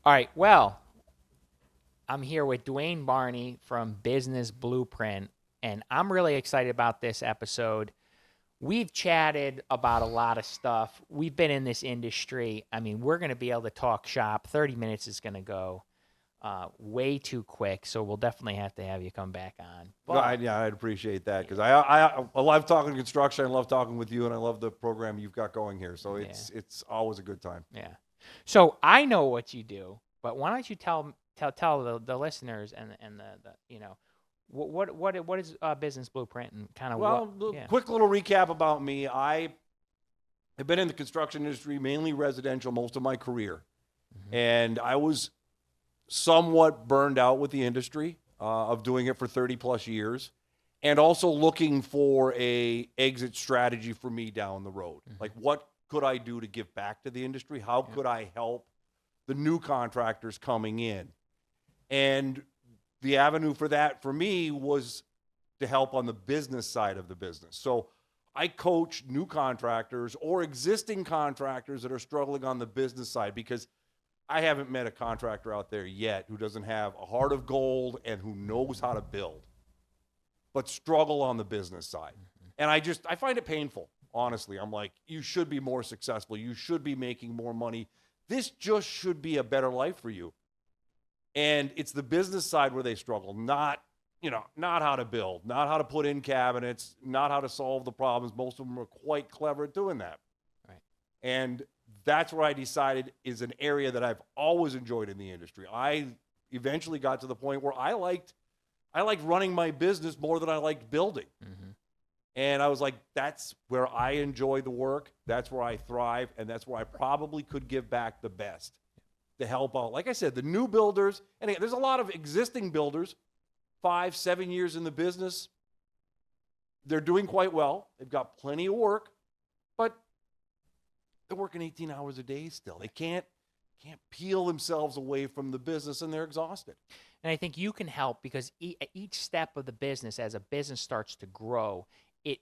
All right. Well, I'm here with Dwayne Barney from Business Blueprint, and I'm really excited about this episode. We've chatted about a lot of stuff. We've been in this industry. I mean, we're going to be able to talk shop. 30 minutes is going to go way too quick, so we'll definitely have to have you come back on. But, Yeah, I'd appreciate that because I love talking construction. I love talking with you, and I love the program you've got going here. So it's always a good time. Yeah. So I know what you do, but why don't you tell the listeners and what is Business Blueprint and kind of Quick little recap about me. I have been in the construction industry, mainly residential, most of my career, and I was somewhat burned out with the industry of doing it for 30 plus years, and also looking for a exit strategy for me down the road. Like, what could I do to give back to the industry? How could I help the new contractors coming in? And the avenue for that for me was to help on the business side of the business. So I coach new contractors or existing contractors that are struggling on the business side, because I haven't met a contractor out there yet who doesn't have a heart of gold and who knows how to build, but struggle on the business side. And I find it painful, honestly. I'm like, you should be more successful. You should be making more money. This just should be a better life for you. And it's the business side where they struggle, not how to build, not how to put in cabinets, not how to solve the problems. Most of them are quite clever at doing that. Right. And that's where I decided is an area that I've always enjoyed in the industry. I eventually got to the point where I liked running my business more than I liked building. And I was like, that's where I enjoy the work. That's where I thrive. And that's where I probably could give back the best to help out. Like I said, the new builders, and there's a lot of existing builders, 5-7 years in the business. They're doing quite well. They've got plenty of work, but they're working 18 hours a day still. They can't peel themselves away from the business, and they're exhausted. And I think you can help because each step of the business, as a business starts to grow, it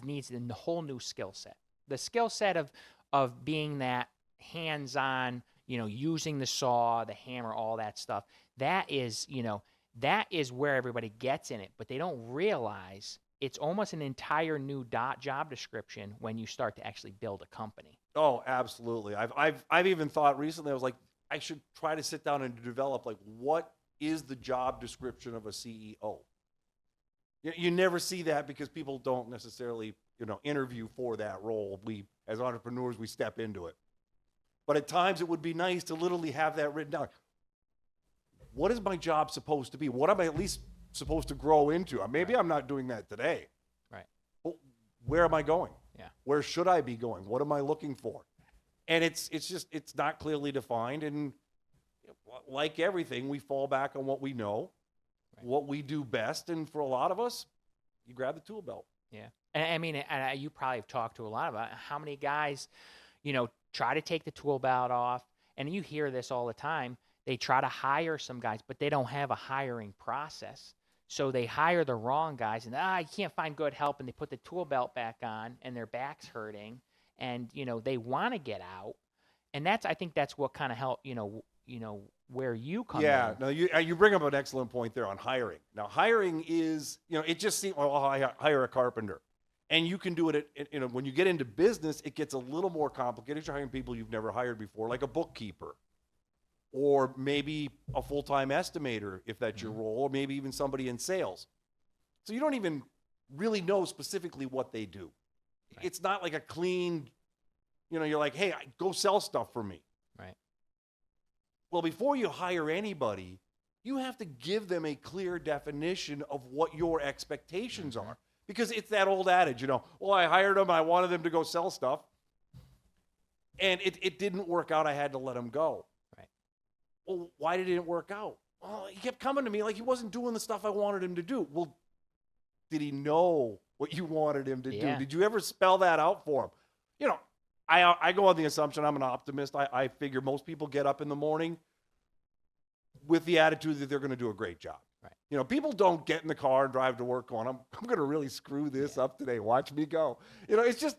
needs a whole new skill set. The skill set of being that hands-on, using the saw, the hammer, all that stuff. That is where everybody gets in it, but they don't realize it's almost an entire new job description when you start to actually build a company. Oh, absolutely. I've even thought recently, I was like, I should try to sit down and develop, like, what is the job description of a CEO? You never see that because people don't necessarily, interview for that role. We, as entrepreneurs, we step into it. But at times it would be nice to literally have that written down. What is my job supposed to be? What am I at least supposed to grow into? Maybe I'm not doing that today. Right. Well, where am I going? Yeah. Where should I be going? What am I looking for? And it's not clearly defined. And like everything, we fall back on what we know, what we do best. And for a lot of us, you grab the tool belt. Yeah. And I mean, you probably have talked to a lot about how many guys, try to take the tool belt off. And you hear this all the time. They try to hire some guys, but they don't have a hiring process. So they hire the wrong guys, and you can't find good help, and they put the tool belt back on, and their back's hurting, and they want to get out, and I think that's what kind of help where you come in. Yeah, no, you bring up an excellent point there on hiring. Now, hiring is it just seems I hire a carpenter, and you can do it at when you get into business, it gets a little more complicated. You're hiring people you've never hired before, like a bookkeeper. Or maybe a full-time estimator, if that's your role, or maybe even somebody in sales. So you don't even really know specifically what they do. Right. It's not like a clean, you're like, hey, go sell stuff for me. Right. Well, before you hire anybody, you have to give them a clear definition of what your expectations are. Because it's that old adage, well, I hired them, I wanted them to go sell stuff. And it didn't work out, I had to let them go. Well, why did it work out? Well, he kept coming to me like he wasn't doing the stuff I wanted him to do. Well, did he know what you wanted him to do? Did you ever spell that out for him? I go on the assumption I'm an optimist. I figure most people get up in the morning with the attitude that they're going to do a great job. Right. People don't get in the car and drive to work going, I'm going to really screw this up today. Watch me go. That's just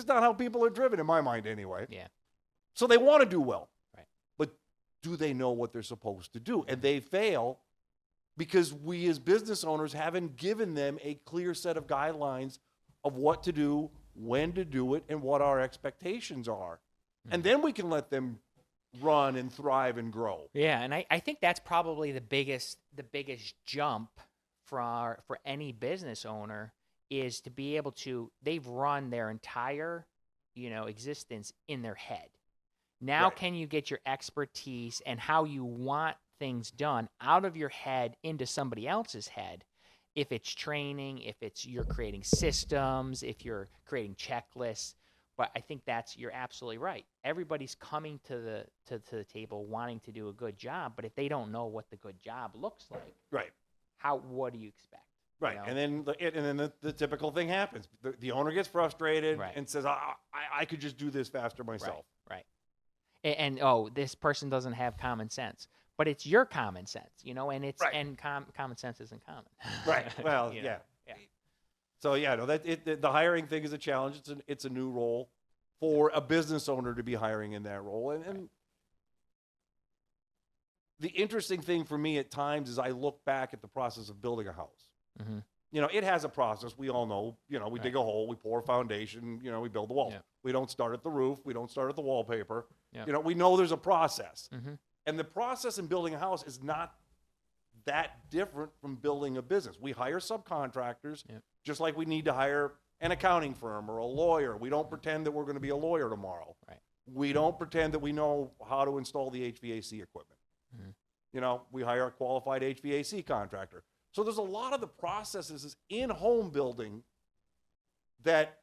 not how people are driven in my mind anyway. Yeah. So they want to do well. do they know what they're supposed to do? And they fail because we as business owners haven't given them a clear set of guidelines of what to do, when to do it, and what our expectations are. And then we can let them run and thrive and grow. Yeah, and I think that's probably the biggest jump for any business owner is to be able to, they've run their entire, existence in their head. Now Right. can you get your expertise and how you want things done out of your head into somebody else's head? If it's training, if it's you're creating systems, if you're creating checklists. But I think you're absolutely right. Everybody's coming to the table wanting to do a good job, but if they don't know what the good job looks like, Right. what do you expect? Right. And then the typical thing happens. The owner gets frustrated and says, I could just do this faster myself. Right. And this person doesn't have common sense. But it's your common sense, and it's and common sense isn't common. Right. Well, yeah. So the hiring thing is a challenge. It's a new role for a business owner to be hiring in that role. And the interesting thing for me at times is I look back at the process of building a house. Mm-hmm. It has a process. We all know. We dig a hole, we pour a foundation. We build the walls. Yeah. We don't start at the roof. We don't start at the wallpaper. Yeah. We know there's a process. Mm-hmm. And the process in building a house is not that different from building a business. We hire subcontractors, just like we need to hire an accounting firm or a lawyer. We don't pretend that we're going to be a lawyer tomorrow. Right. We don't pretend that we know how to install the HVAC equipment. Mm-hmm. We hire a qualified HVAC contractor. So there's a lot of the processes in home building that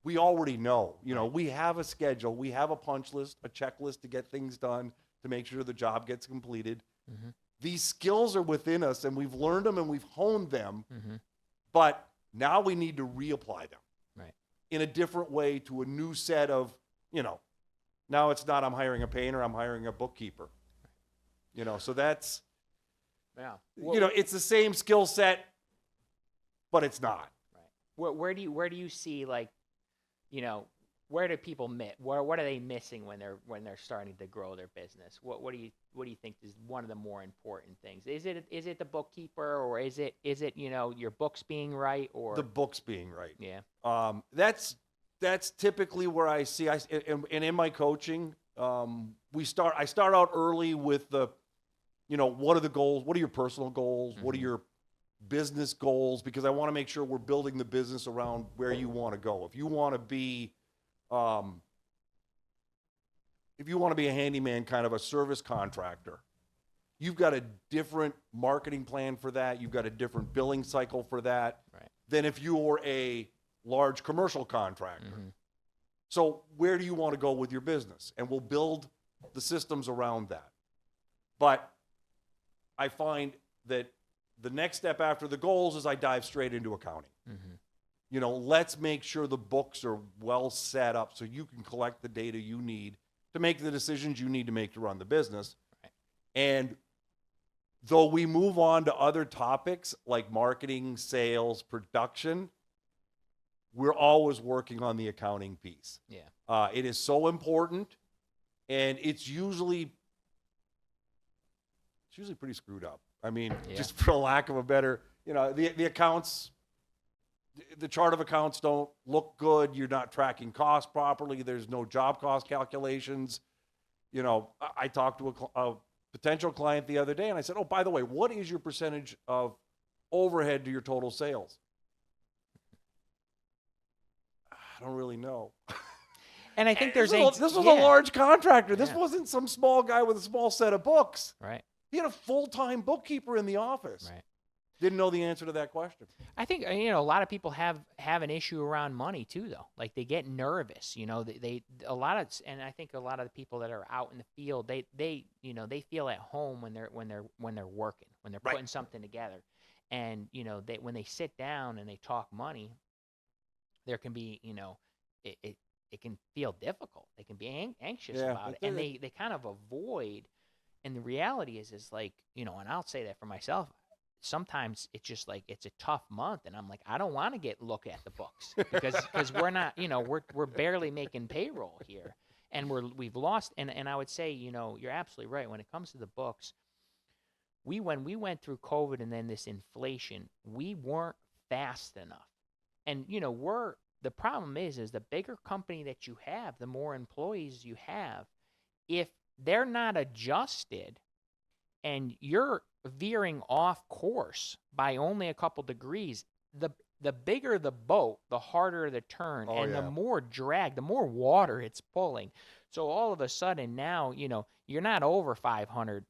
we already know. We have a schedule, we have a punch list, a checklist to get things done, to make sure the job gets completed. Mm-hmm. These skills are within us, and we've learned them and we've honed them, but now we need to reapply them in a different way to a new set of, now it's not I'm hiring a painter, I'm hiring a bookkeeper. So that's, it's the same skill set, but it's not. Right. Where do you see, where do people miss? What are they missing when they're starting to grow their business? What do you think is one of the more important things? Is it the bookkeeper, or is it your books being right, or the books being right? Yeah. That's typically where I see and in my coaching, I start out early with the, what are the goals? What are your personal goals? Mm-hmm. What are your business goals? Because I want to make sure we're building the business around where you want to go. If you want to be a handyman, kind of a service contractor, you've got a different marketing plan for that. You've got a different billing cycle for that than if you're a large commercial contractor. Mm-hmm. So where do you want to go with your business? And we'll build the systems around that. But I find that the next step after the goals is I dive straight into accounting. Mm-hmm. Let's make sure the books are well set up so you can collect the data you need to make the decisions you need to make to run the business. Right. And though we move on to other topics like marketing, sales, production, we're always working on the accounting piece. Yeah. It is so important, and it's usually pretty screwed up. I mean, just for lack of a better, the accounts, the chart of accounts don't look good. You're not tracking costs properly. There's no job cost calculations. I talked to a potential client the other day, and I said, oh, by the way, what is your percentage of overhead to your total sales? I don't really know. And I think this was a large contractor. This wasn't some small guy with a small set of books. Right. He had a full-time bookkeeper in the office. Right. Didn't know the answer to that question. I think a lot of people have an issue around money too, though. Like they get nervous. And I think a lot of the people that are out in the field, they feel at home when they're working, when they're putting something together, and when they sit down and they talk money, there can be it can feel difficult. They can be anxious about it, and they kind of avoid. And the reality is like, and I'll say that for myself. Sometimes it's just like it's a tough month, and I'm like, I don't want to look at the books because we're not, we're barely making payroll here, And we've lost, and I would say, you're absolutely right. When it comes to the books, when we went through COVID and then this inflation, we weren't fast enough. And, the problem is the bigger company that you have, the more employees you have, if they're not adjusted and you're veering off course by only a couple degrees, the bigger the boat, the harder the turn, the more drag, the more water it's pulling. So all of a sudden now, you're not over 500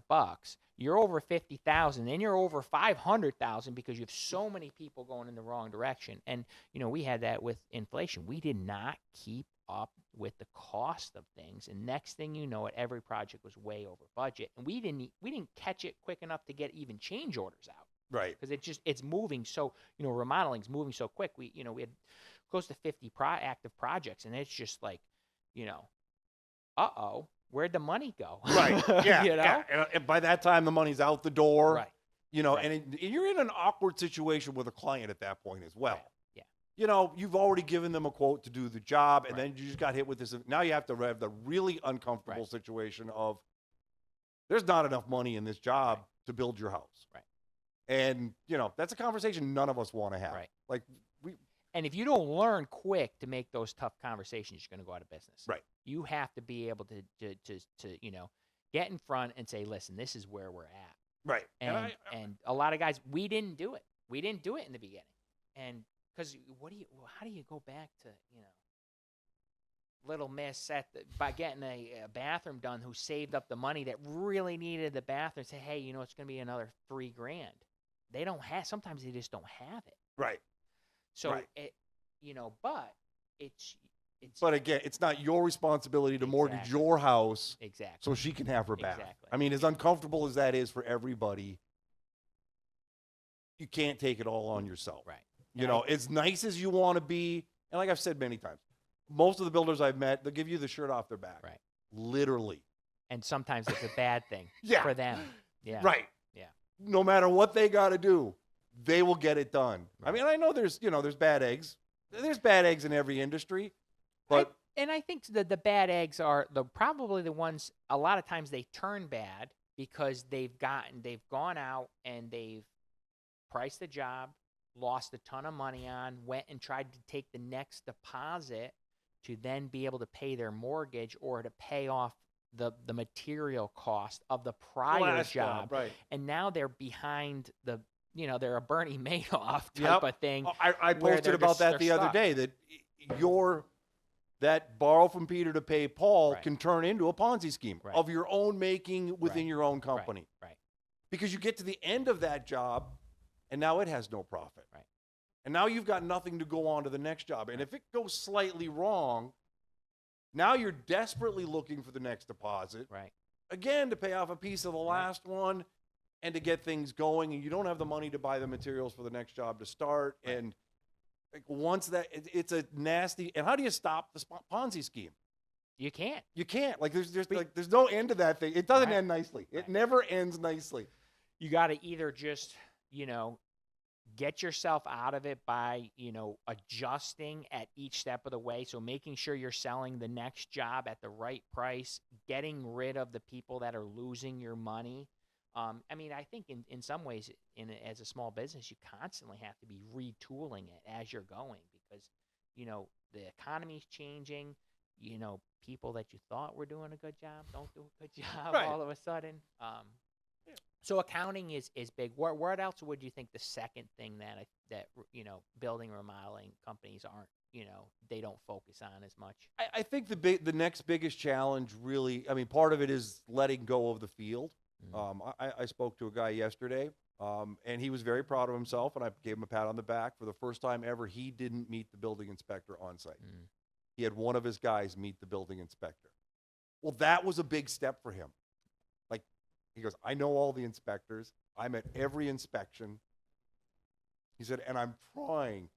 bucks. You're over 50,000, and you're over 500,000 because you have so many people going in the wrong direction. And we had that with inflation. We did not keep up with the cost of things, and next thing you know, every project was way over budget, and we didn't catch it quick enough to get even change orders out. Right. Because it's moving so, remodeling's moving so quick. We had close to 50 active projects, and it's just like, where'd the money go? Right. Yeah. Yeah. And by that time, the money's out the door. Right. And you're in an awkward situation with a client at that point as well. Right. Yeah. You've already given them a quote to do the job, and then you just got hit with this. Now you have to have the really uncomfortable situation of there's not enough money in this job to build your house. Right. And, that's a conversation none of us want to have. Right. Like and if you don't learn quick to make those tough conversations, you're going to go out of business. Right. You have to be able to get in front and say, listen, this is where we're at. Right. And a lot of guys, we didn't do it. We didn't do it in the beginning. And because how do you go back to, little miss by getting a bathroom done who saved up the money that really needed the bathroom, say, hey, it's going to be another $3,000. They don't have, sometimes they just don't have it. Right. So, right. But it's. But again, it's not your responsibility to mortgage your house so she can have her bath. Exactly. I mean, as uncomfortable as that is for everybody, you can't take it all on yourself. Right. As nice as you want to be, and like I've said many times, most of the builders I've met, they'll give you the shirt off their back. Right. Literally. And sometimes it's a bad thing for them. Yeah. Right. Yeah. No matter what they got to do, they will get it done. Right. I mean, I know there's bad eggs. There's bad eggs in every industry. But I think the bad eggs are probably the ones, a lot of times they turn bad because they've gone out and they've priced the job, lost a ton of money on, went and tried to take the next deposit to then be able to pay their mortgage or to pay off the material cost of the prior job. Right. And now they're behind they're a Bernie Madoff type of thing. I posted about that the other day, that that borrow from Peter to pay Paul can turn into a Ponzi scheme of your own making within your own company. Right. Because you get to the end of that job and now it has no profit. Right. And now you've got nothing to go on to the next job. And if it goes slightly wrong, now you're desperately looking for the next deposit. Right. Again, to pay off a piece of the last one and to get things going. And you don't have the money to buy the materials for the next job to start. Right. And once that, it's a nasty. And how do you stop the Ponzi scheme? You can't. You can't. Like there's no end to that thing. It doesn't end nicely. It never ends nicely. You got to either just get yourself out of it by adjusting at each step of the way. So making sure you're selling the next job at the right price, getting rid of the people that are losing your money. I mean, I think in some ways, as a small business, you constantly have to be retooling it as you're going because, the economy's changing. People that you thought were doing a good job don't do a good job all of a sudden. So accounting is big. What else would you think the second thing that building and remodeling companies aren't, they don't focus on as much? I think the next biggest challenge really, I mean, part of it is letting go of the field. I spoke to a guy yesterday, and he was very proud of himself, and I gave him a pat on the back. For the first time ever, he didn't meet the building inspector on site. He had one of his guys meet the building inspector. Well, that was a big step for him. Like, he goes, I know all the inspectors. I'm at every inspection. He said, and I'm trying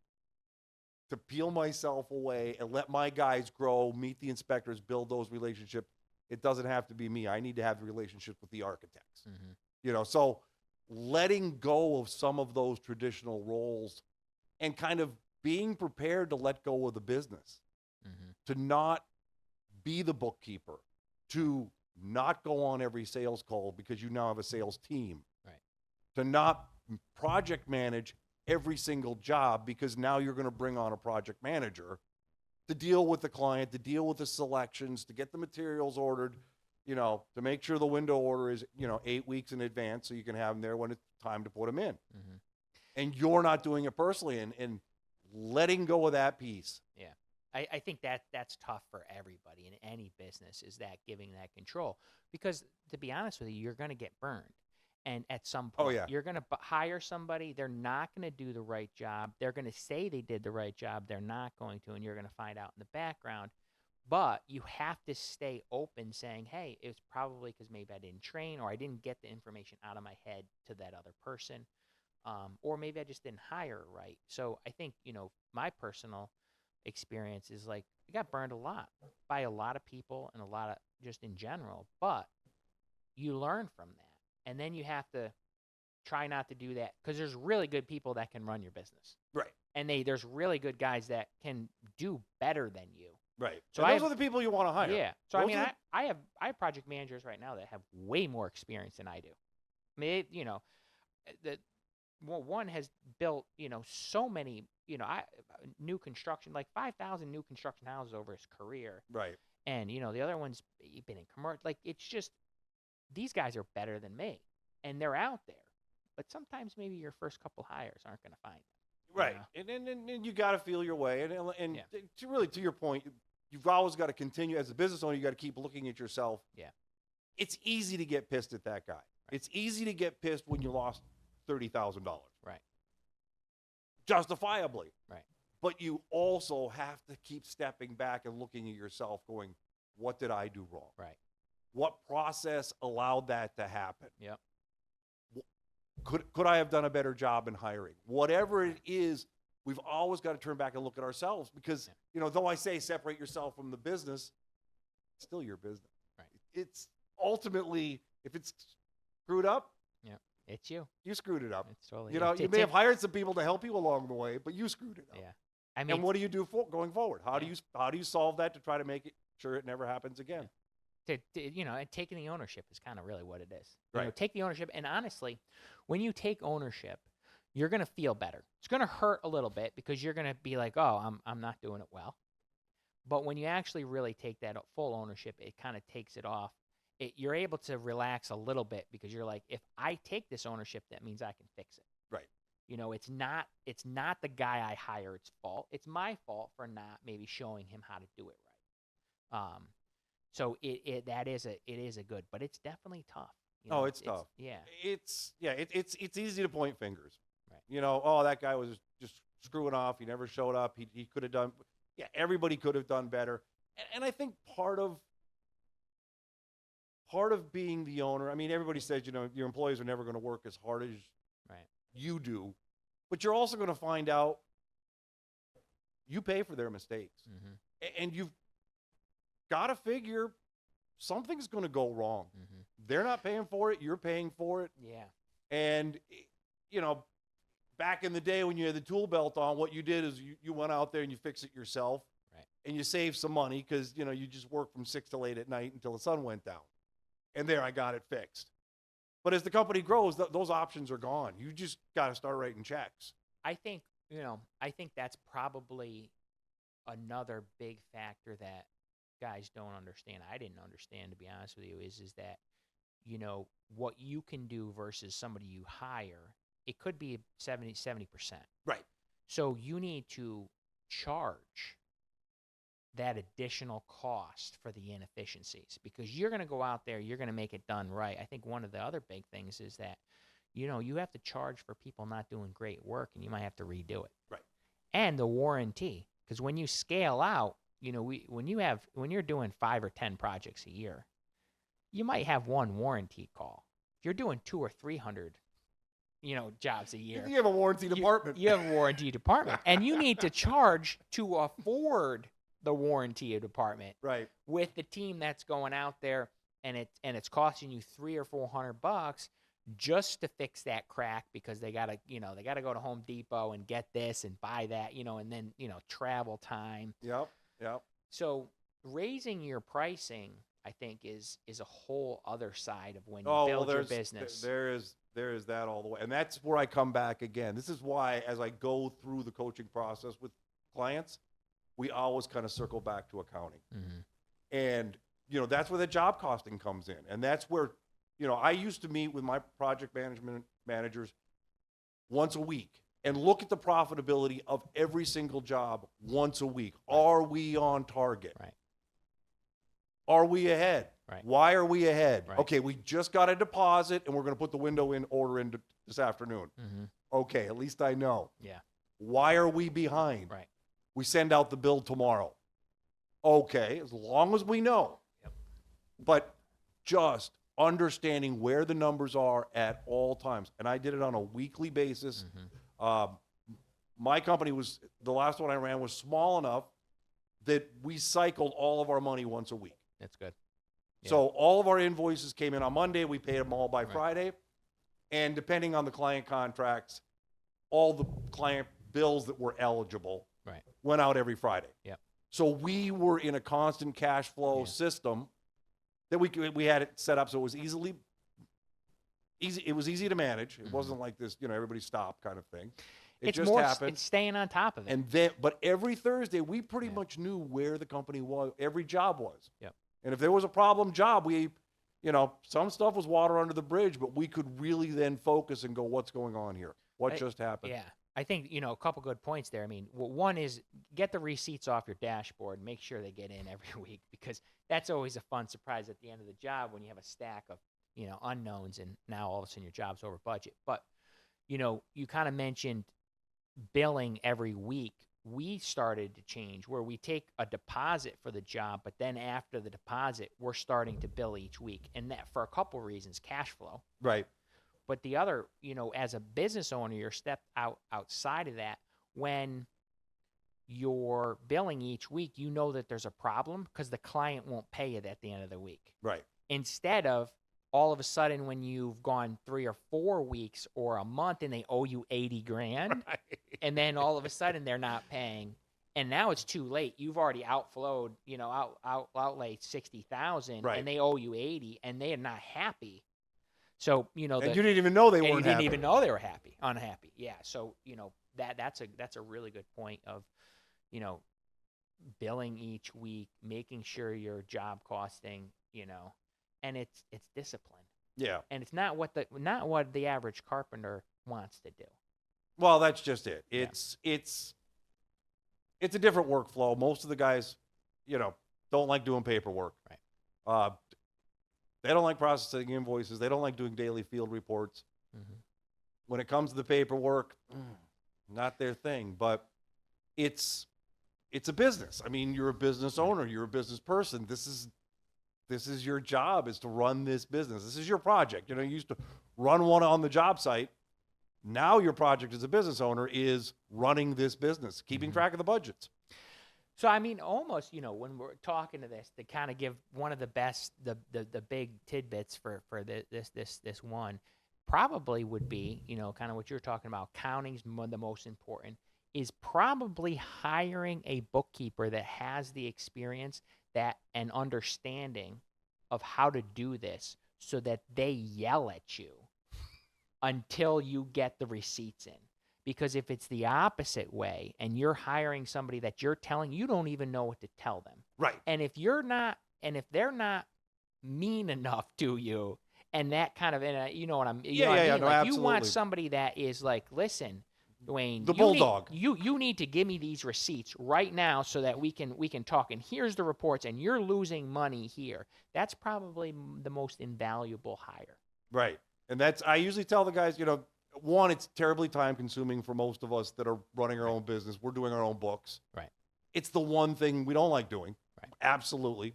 to peel myself away and let my guys grow, meet the inspectors, build those relationships. It doesn't have to be me. I need to have the relationship with the architects. So letting go of some of those traditional roles and kind of being prepared to let go of the business, to not be the bookkeeper, to not go on every sales call because you now have a sales team, Right. to not project manage every single job because now you're going to bring on a project manager to deal with the client, to deal with the selections, to get the materials ordered, you know, to make sure the window order is, you know, 8 weeks in advance so you can have them there when it's time to put them in. Mm-hmm. And you're not doing it personally, and letting go of that piece. Yeah. I think that's tough for everybody in any business, is that giving that control. Because to be honest with you, you're going to get burned. And at some point, you're going to hire somebody. They're not going to do the right job. They're going to say they did the right job. They're not going to, and you're going to find out in the background. But you have to stay open, saying, hey, it's probably because maybe I didn't train, or I didn't get the information out of my head to that other person. Or maybe I just didn't hire right. So I think, you know, my personal experience is like, I got burned a lot by a lot of people and a lot of just in general, but you learn from that. And then you have to try not to do that, because there's really good people that can run your business. Right. And there's really good guys that can do better than you. Right. So those are the people you want to hire. Yeah. So those I have project managers right now that have way more experience than I do. I mean, you know, one has built, you know, so many, you know, new construction, like 5,000 new construction houses over his career. Right. And, you know, the other one's been in commercial. Like, it's just, these guys are better than me, and they're out there. But sometimes maybe your first couple hires aren't going to find them. Right. You know? And you got to feel your way. And to your point, you've always got to continue, as a business owner, you got to keep looking at yourself. Yeah. It's easy to get pissed at that guy. Right. It's easy to get pissed when you lost $30,000. Right. Justifiably. Right. But you also have to keep stepping back and looking at yourself going, what did I do wrong? Right. What process allowed that to happen? Yep. Could I have done a better job in hiring? Whatever it is, we've always got to turn back and look at ourselves, because, you know, though I say separate yourself from the business, it's still your business. Right. It's ultimately, if it's screwed up, it's you. You screwed it up. It's totally, you know, you may have hired some people to help you along the way, but you screwed it up. Yeah. I mean, and what do you do going forward? How do you solve that to try to make it sure it never happens again? You know, and taking the ownership is kind of really what it is. Right. You know, take the ownership, and honestly, when you take ownership, you're going to feel better. It's going to hurt a little bit, because you're going to be like, oh, I'm not doing it well. But when you actually really take that full ownership, it kind of takes it off. You're able to relax a little bit, because you're like, if I take this ownership, that means I can fix it. Right. You know, it's not the guy I hired's fault. It's my fault for not maybe showing him how to do it right. So it is a good, but it's definitely tough. You know, it's tough. It's easy to point fingers. Right. You know, oh, that guy was just screwing off. He never showed up. He could have done. Yeah, everybody could have done better. And I think part of being the owner, I mean, everybody says, you know, your employees are never going to work as hard as you do, but you're also going to find out you pay for their mistakes. Mm-hmm. And you've got to figure something's going to go wrong. Mm-hmm. They're not paying for it. You're paying for it. Yeah. And, you know, back in the day when you had the tool belt on, what you did is you went out there and you fixed it yourself. Right. And you saved some money, because, you know, you just worked from 6 till 8 at night until the sun went down. And there, I got it fixed. But as the company grows, those options are gone. You just got to start writing checks. I think that's probably another big factor that guys don't understand. I didn't understand, to be honest with you, is that, you know, what you can do versus somebody you hire, it could be 70%. Right. So you need to charge that additional cost for the inefficiencies, because you're going to go out there, you're going to make it done right. I think one of the other big things is that, you know, you have to charge for people not doing great work, and you might have to redo it. Right. And the warranty, because when you scale out, you know, when you're doing 5 or 10 projects a year, you might have one warranty call. If you're doing 200 or 300, you know, jobs a year, you have a warranty department. You have a warranty department, and you need to charge to afford the warranty department. Right. With the team that's going out there, and it's costing you $300 or $400 just to fix that crack, because they gotta go to Home Depot and get this and buy that, you know, and then, you know, travel time. Yep. So raising your pricing, I think, is a whole other side of when you Oh, build well, your business. there is that all the way. And that's where I come back again. This is why, as I go through the coaching process with clients, we always kind of circle back to accounting. And, that's where the job costing comes in. And that's where, I used to meet with my project management managers once a week and look at the profitability of every single job once a week. Are we on target? Right. Are we ahead? Right. Why are we ahead? Right. Okay, we just got a deposit and we're going to put the window in order in this afternoon. Okay, at least I know. Yeah. Why are we behind? Right. We send out the bill tomorrow. Okay, as long as we know. Yep. But just understanding where the numbers are at all times. And I did it on a weekly basis. My company the last one I ran was small enough that we cycled all of our money once a week. That's good. Yeah. So all of our invoices came in on Monday. We paid them all by Friday. And depending on the client contracts, all the client bills that were eligible went out every Friday. Yeah. So we were in a constant cash flow system that we had it set up so it was easy. It was easy to manage. It wasn't like this, everybody stop kind of thing. It just happened. It's staying on top of it. And but every Thursday we pretty much knew where the company was, every job was. Yep. And if there was a problem job, we, some stuff was water under the bridge, but we could really then focus and go, what's going on here? What just happened? Yeah. I think, a couple good points there. I mean, one is get the receipts off your dashboard and make sure they get in every week, because that's always a fun surprise at the end of the job when you have a stack of, unknowns and now all of a sudden your job's over budget. But, you kind of mentioned billing every week. We started to change where we take a deposit for the job, but then after the deposit, we're starting to bill each week. And that for a couple reasons, cash flow. Right. But the other, as a business owner, you're stepped outside of that. When you're billing each week, you know that there's a problem because the client won't pay it at the end of the week. Right. Instead of all of a sudden when you've gone 3 or 4 weeks or a month and they owe you 80 grand, and then all of a sudden they're not paying, and now it's too late. You've already outflowed, outlaid 60,000, and they owe you 80, and they are not happy. So, and you didn't even know they weren't happy. You didn't even know they were unhappy. Yeah. So, that's a really good point of, billing each week, making sure your job costing, and it's discipline. Yeah. And it's not what the average carpenter wants to do. Well, that's just it. It's a different workflow. Most of the guys, don't like doing paperwork. Right. They don't like processing invoices. They don't like doing daily field reports. When it comes to the paperwork, not their thing. But it's a business. I mean, you're a business owner. You're a business person. This is your job, is to run this business. This is your project. You used to run one on the job site. Now your project as a business owner is running this business, keeping track of the budgets. So, I mean, almost, when we're talking to this, to kind of give one of the best, the big tidbits for this one, probably would be, kind of what you're talking about, accounting's the most important, is probably hiring a bookkeeper that has the experience and understanding of how to do this so that they yell at you until you get the receipts in. Because if it's the opposite way and you're hiring somebody that you're telling, you don't even know what to tell them. Right. And if they're not mean enough to you, and that kind of, you know what I mean? No, absolutely. You want somebody that is like, listen, Dwayne, the bulldog. You need to give me these receipts right now so that we can talk. And here's the reports, and you're losing money here. That's probably the most invaluable hire. Right. And I usually tell the guys, one, it's terribly time consuming for most of us that are running our own business. We're doing our own books. Right. It's the one thing we don't like doing. Right. Absolutely.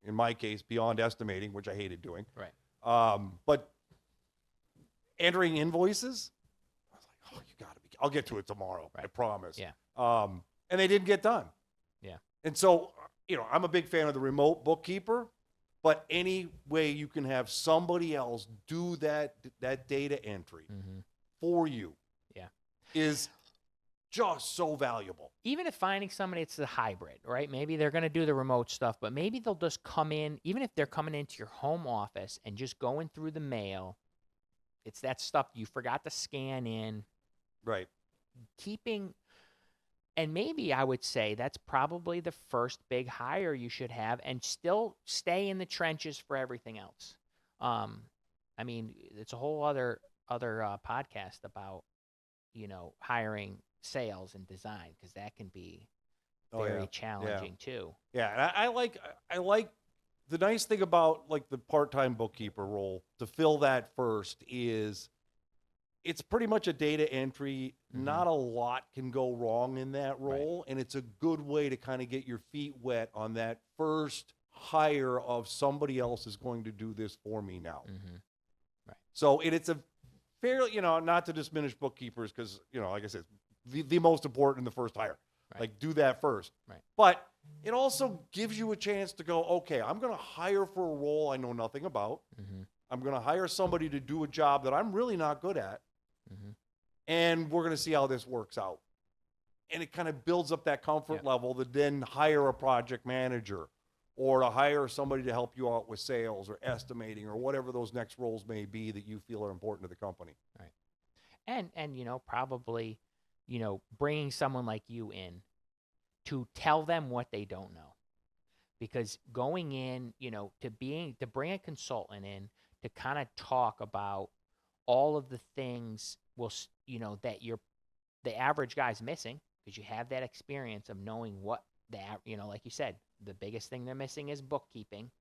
In my case, beyond estimating, which I hated doing. Right. But entering invoices, I was like, I'll get to it tomorrow. Right. I promise. Yeah. And they didn't get done. Yeah. And so, I'm a big fan of the remote bookkeeper, but any way you can have somebody else do that data entry for you, is just so valuable. Even if finding somebody, it's the hybrid, right? Maybe they're going to do the remote stuff, but maybe they'll just come in, even if they're coming into your home office and just going through the mail. It's that stuff you forgot to scan in. Right. And maybe I would say that's probably the first big hire you should have, and still stay in the trenches for everything else. I mean, it's a whole other podcast about, hiring sales and design, because that can be very challenging too. Yeah, and I like the nice thing about like the part-time bookkeeper role to fill that first is it's pretty much a data entry. Mm-hmm. Not a lot can go wrong in that role, right. And it's a good way to kind of get your feet wet on that first hire of somebody else is going to do this for me now. Mm-hmm. Right. So it's a fairly, not to diminish bookkeepers, because, like I said, the most important in the first hire. Right. Like, do that first. Right. But it also gives you a chance to go, okay, I'm going to hire for a role I know nothing about. Mm-hmm. I'm going to hire somebody to do a job that I'm really not good at. Mm-hmm. And we're going to see how this works out. And it kind of builds up that comfort level to then hire a project manager or to hire somebody to help you out with sales or estimating or whatever those next roles may be that you feel are important to the company. Right. And probably, bringing someone like you in to tell them what they don't know. Because going in, to bring a consultant in to kind of talk about all of the things that the average guy's missing, because you have that experience of knowing what like you said, the biggest thing they're missing is bookkeeping,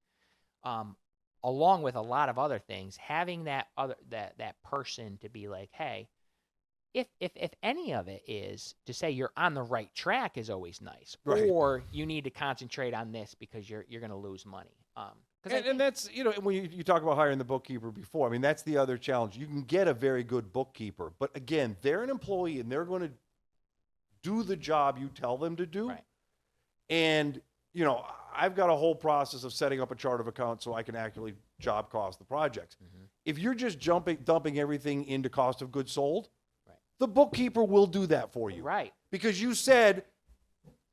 along with a lot of other things. Having that person to be like, hey, if any of it is to say you're on the right track is always nice, right. Or you need to concentrate on this because you're going to lose money. And that's, when you talk about hiring the bookkeeper before, I mean, that's the other challenge. You can get a very good bookkeeper, but again, they're an employee and they're going to do the job you tell them to do. Right. And, I've got a whole process of setting up a chart of accounts so I can accurately job cost the projects. Mm-hmm. If you're just dumping everything into cost of goods sold, right. The bookkeeper will do that for you. Right. Because you said,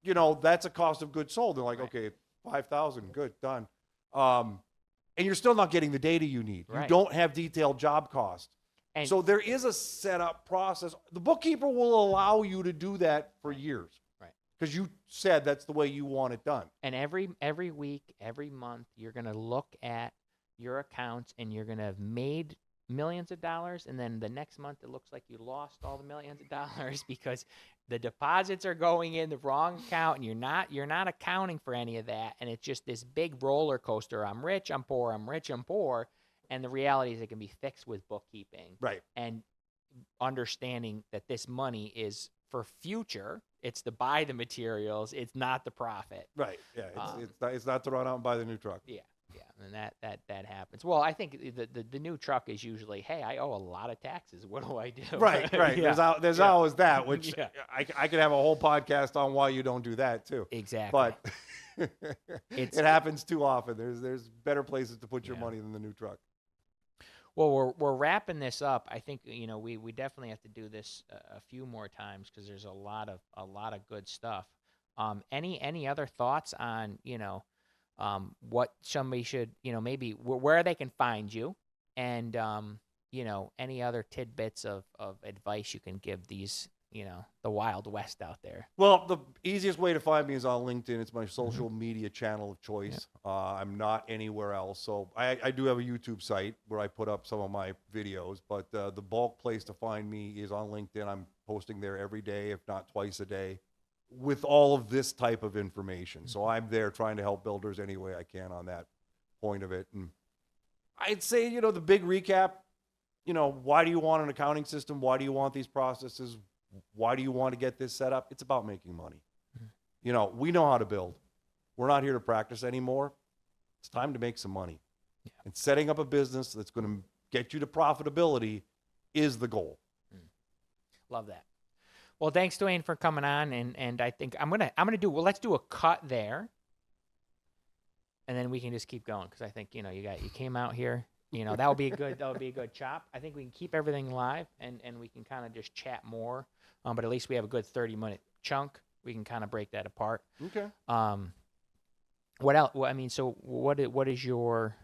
that's a cost of goods sold. They're like, right. Okay, 5,000, good, done. And you're still not getting the data you need. Right. You don't have detailed job cost. And so there is a setup process. The bookkeeper will allow you to do that for years. Right. Because you said that's the way you want it done. And every week, every month, you're going to look at your accounts and you're going to have made millions of dollars. And then the next month, it looks like you lost all the millions of dollars because the deposits are going in the wrong account and you're not accounting for any of that. And it's just this big roller coaster. I'm rich, I'm poor, I'm rich, I'm poor. And the reality is it can be fixed with bookkeeping. Right. And understanding that this money is for future. It's to buy the materials. It's not the profit. Right. Yeah. It's not to run out and buy the new truck. Yeah. Yeah. And that happens. Well, I think the new truck is usually, hey, I owe a lot of taxes. What do I do? Right. Right. Yeah. There's always that, which I could have a whole podcast on why you don't do that too. Exactly. But it happens too often. There's better places to put your money than the new truck. Well, we're wrapping this up. I think we definitely have to do this a few more times because there's a lot of good stuff. Any other thoughts on what somebody should maybe where they can find you, and any other tidbits of advice you can give these the Wild West out there? Well, the easiest way to find me is on LinkedIn. It's my social media channel of choice. Yep. I'm not anywhere else. So I do have a YouTube site where I put up some of my videos, but the bulk place to find me is on LinkedIn. I'm posting there every day, if not twice a day, with all of this type of information. So I'm there trying to help builders any way I can on that point of it. And I'd say, the big recap, why do you want an accounting system? Why do you want these processes? Why do you want to get this set up? It's about making money. Mm-hmm. We know how to build. We're not here to practice anymore. It's time to make some money. Yeah. And setting up a business that's going to get you to profitability is the goal. Love that. Well, thanks, Dwayne, for coming on. And I think I'm gonna let's do a cut there, and then we can just keep going because I think you came out here. That would be a good chop. I think we can keep everything live and we can kind of just chat more. But at least we have a good 30-minute chunk. We can kind of break that apart. Okay. What else? I mean, so what is your,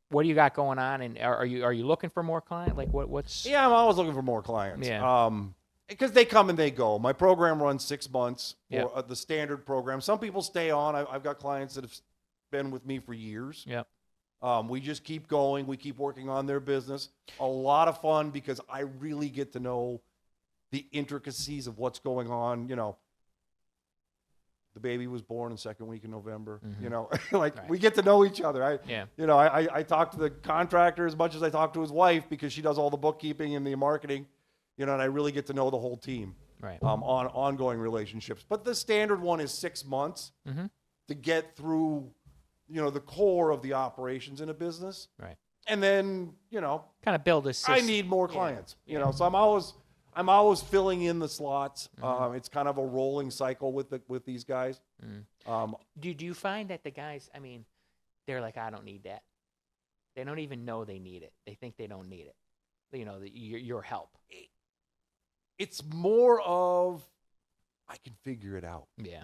what do you got going on? And are you looking for more clients? Like what's? Yeah, I'm always looking for more clients. Yeah. Because they come and they go. My program runs 6 months for Yep. the standard program. Some people stay on. I've got clients that have been with me for years. Yep. We just keep going. We keep working on their business. A lot of fun because I really get to know the intricacies of what's going on. The baby was born in second week in November. Mm-hmm. Right. We get to know each other. I talk to the contractor as much as I talk to his wife because she does all the bookkeeping and the marketing. And I really get to know the whole team. Right. On ongoing relationships. But the standard one is 6 months Mm-hmm. to get through, the core of the operations in a business. Right. And then, Kind of build a system. I need more clients. So I'm always filling in the slots. Mm-hmm. It's kind of a rolling cycle with these guys. Mm. Do you find that the guys, I mean, they're like, I don't need that. They don't even know they need it. They think they don't need it. Your help. It's more of, I can figure it out. Yeah.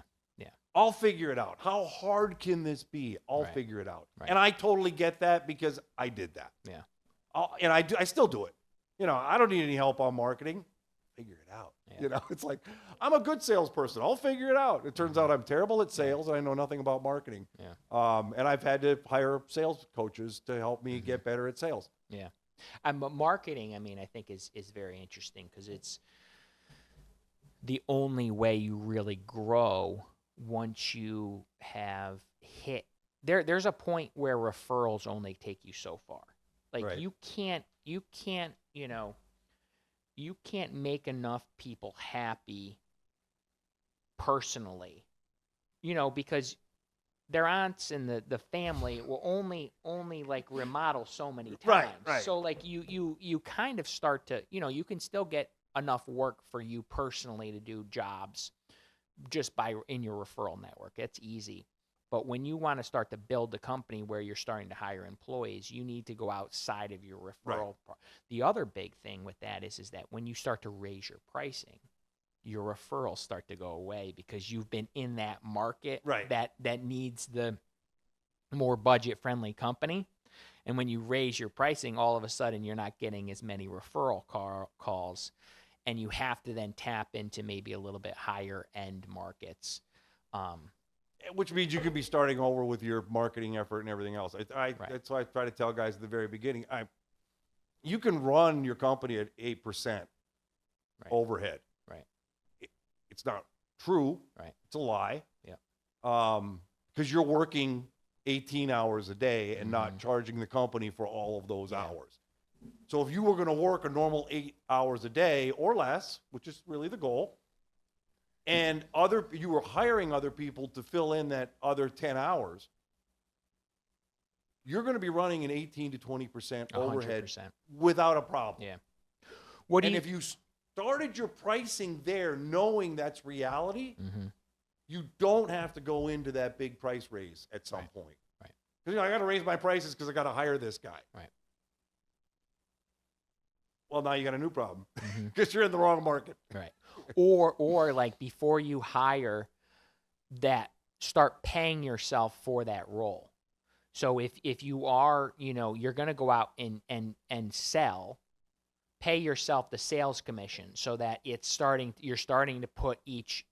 I'll figure it out. How hard can this be? I'll Right. figure it out. Right. And I totally get that because I did that. Yeah. I still do it. I don't need any help on marketing. Figure it out. Yeah. It's like, I'm a good salesperson. I'll figure it out. It turns out I'm terrible at sales and I know nothing about marketing. Yeah. And I've had to hire sales coaches to help me get better at sales. Yeah. But marketing, I mean, I think is very interesting because it's the only way you really grow once you have hit there's a point where referrals only take you so far. Like Right. you can't make enough people happy personally, because their aunts and the family will only like remodel so many times. Right. So like you kind of start to, you can still get enough work for you personally to do jobs just in your referral network. It's easy. But when you want to start to build a company where you're starting to hire employees, you need to go outside of your referral. Right. The other big thing with that is that when you start to raise your pricing, your referrals start to go away because you've been in that market Right. that needs the more budget-friendly company. And when you raise your pricing, all of a sudden you're not getting as many referral calls, and you have to then tap into maybe a little bit higher end markets. Which means you could be starting over with your marketing effort and everything else. Right. That's why I try to tell guys at the very beginning. You can run your company at 8% Right. overhead. Right. It's not true. Right. It's a lie. Yeah. Because you're working 18 hours a day and not Mhm. charging the company for all of those Yeah. hours. So if you were going to work a normal 8 hours a day or less, which is really the goal, and you were hiring other people to fill in that other 10 hours, you're going to be running an 18 to 20% overhead 100%. without a problem. Yeah. If you started your pricing there knowing that's reality, Mhm. you don't have to go into that big price raise at some point. Right. Because I got to raise my prices because I got to hire this guy. Right. Well, now you got a new problem Mhm. because you're in the wrong market. Right. Or like before you hire that, start paying yourself for that role. So if you are, you're going to go out and sell, pay yourself the sales commission so that you're starting to put each